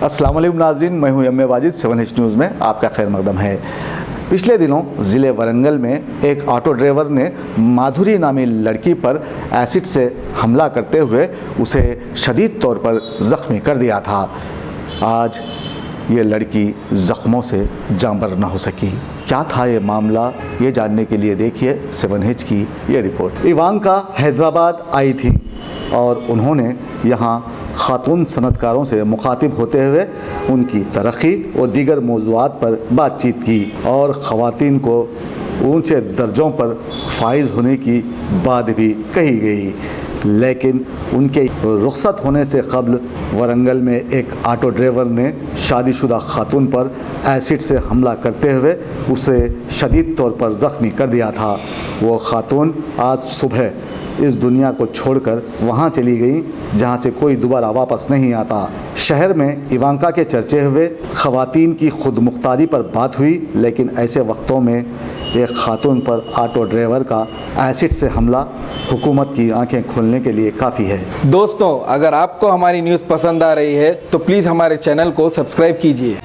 अस्सलाम वालेकुम नाज़रीन, मैं हूं M A Wajid. 7H news में आपका खैर मकदम है। पिछले दिनों ज़िले वरंगल में एक ऑटो ड्राइवर ने माधुरी नामी लड़की पर एसिड से हमला करते हुए उसे शदीद तौर पर ज़ख्मी कर दिया था। आज ये लड़की ज़ख्मों से जांबर न हो सकी। क्या था ये मामला, ये जानने के लिए देखिए 7H की ये रिपोर्ट। इवांका हैदराबाद आई थी और उन्होंने यहाँ खातून सनतकारों से मुखातिब होते हुए उनकी तरक्की और दीगर मौज़ूआत पर बातचीत की और ख़वातीन को ऊंचे दर्जों पर फाइज होने की बात भी कही गई। लेकिन उनके रुखसत होने से कबल वरंगल में एक ऑटो ड्राइवर ने शादीशुदा खातून पर एसिड से हमला करते हुए उसे शदीद तौर पर ज़ख्मी कर दिया था। वो खातून आज सुबह इस दुनिया को छोड़कर वहाँ चली गई जहाँ से कोई दोबारा वापस नहीं आता। शहर में इवांका के चर्चे हुए, ख़वातीन की खुद मुख्तारी पर बात हुई, लेकिन ऐसे वक्तों में एक खातून पर ऑटो ड्राइवर का एसिड से हमला हुकूमत की आंखें खोलने के लिए काफ़ी है। दोस्तों, अगर आपको हमारी न्यूज़ पसंद आ रही है तो प्लीज़ हमारे चैनल को सब्सक्राइब कीजिए।